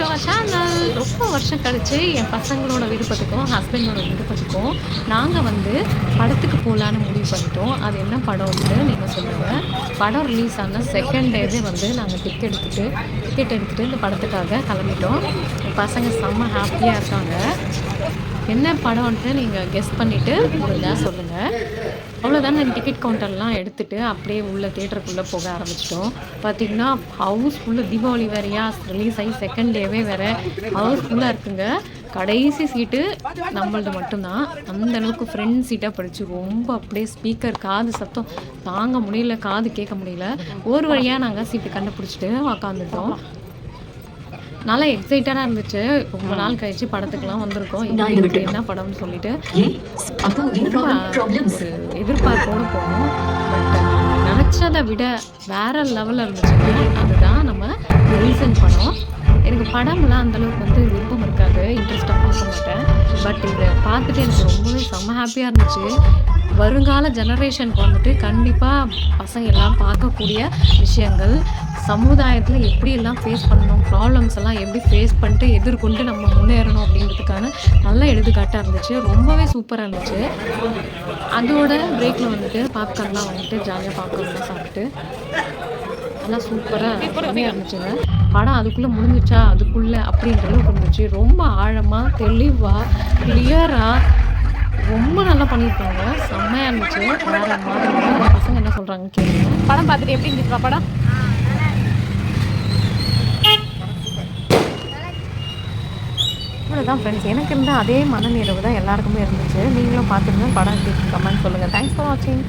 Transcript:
Our channel. ரொம்ப வருஷம் கழிச்சு என் பசங்களோட விருப்பத்துக்கும், ஹஸ்பண்டோட விருப்பத்துக்கும் நாங்க வந்து படத்துக்கு போலான்னு முடிவு பண்ணிட்டோம். அது என்ன படம்ன்ட்டு நீங்க சொல்லுங்க. படம் ரிலீஸ் ஆன செகண்ட் டேவே வந்து நாங்க டிக்கெட் எடுத்துட்டு இந்த படத்துக்காக கிளம்பிட்டோம். என் பசங்க செம்ம ஹாப்பியா இருக்காங்க. என்ன படம்ன்ட்டு நீங்க கெஸ் பண்ணிட்டு முடிஞ்சா சொல்லுங்க. அவ்வளோதாங்க டிக்கெட் கவுண்டர்லாம் எடுத்துட்டு அப்படியே உள்ள தியேட்டருக்குள்ள போக ஆரம்பிச்சிட்டோம். பார்த்தீங்கன்னா, ஹவுஸ் ஃபுல்லு தீபாவளி வேறயா ரிலீஸ் ஆகி செகண்ட் டேவே வேற ஹவுஸ் ஃபுல்லா இருக்குங்க. கடைசி சீட்டு நம்மளது மட்டும்தான். அந்த அளவுக்கு ஃப்ரண்ட் சீட்டா பிடிச்சு ரொம்ப அப்படியே ஸ்பீக்கர் காது சத்தம் தாங்க முடியல, காது கேட்க முடியல. ஒரு வழியா நாங்க சீட்டு கண்டுபிடிச்சிட்டு உக்காந்துட்டோம். நல்லா எக்ஸைட்டடா இருந்துச்சு. ரொம்ப நாள் கழிச்சு படத்துக்குலாம் வந்திருக்கோம். இது என்ன படம்னு சொல்லிட்டு ரொம்ப ஒரு எதிர்பார்ப்போட போனோம். பட் நாங்க நெனச்சத விட வேற லெவல்ல இருந்துச்சுங்க. அதுதான் நம்ம ரீசன் படம். எனக்கு படம்லாம் அந்த அளவுக்கு வந்து விருப்பம் இருக்காது. இன்ட்ரெஸ்ட்டா பார்க்க மாட்டேன். பட் இத பார்த்துட்டு எனக்கு ரொம்பவே செம்ம ஹாப்பியா இருந்துச்சு. வருங்கால ஜெனரேஷனுக்கு வந்துட்டு கண்டிப்பா பசங்க எல்லாம் பார்க்கக்கூடிய விஷயங்கள். சமுதாயத்தில எப்படியெல்லாம் ஃபேஸ் பண்ணணும், ப்ராப்ளம்ஸ் எல்லாம் எப்படி ஃபேஸ் பண்ணிட்டு எதிர்கொண்டு நம்ம முன்னேறணும் அப்படின்றதுக்கான நல்ல எடுத்துக்காட்டா இருந்துச்சு. ரொம்பவே சூப்பரா இருந்துச்சு. அதோட பிரேக்ல வந்துட்டு பாப்கார்ன்லாம் வந்துட்டு ஜாலியா பாப்கார்ன்லாம் சாப்பிட்டு நல்லா சூப்பரா செம்மையா இருந்துச்சுங்க. படம் அதுக்குள்ள முடிஞ்சுச்சா? அதுக்குள்ள அப்படின்ற அளவுக்கு இருந்துச்சு. ரொம்ப ஆழமா, தெளிவா, கிளியரா ரொம்ப நல்லா பண்ணியிருக்காங்க. செம்மையா இருந்துச்சு. வேற மாதிரி பசங்க என்ன சொல்றாங்கன்னு கேளுங்க. படம் பார்த்துட்டு எப்படி இருந்துச்சுப்பா படம்? இவ்வளோதான் ஃப்ரெண்ட்ஸ். எனக்கு இருந்த அதே மனநிறைவு தான் எல்லாருக்குமே இருந்துச்சு. நீங்களும் பார்த்துருங்க. படம் எப்படி கமெண்ட் சொல்லுங்கள். தேங்க்ஸ் ஃபார் வாட்சிங்.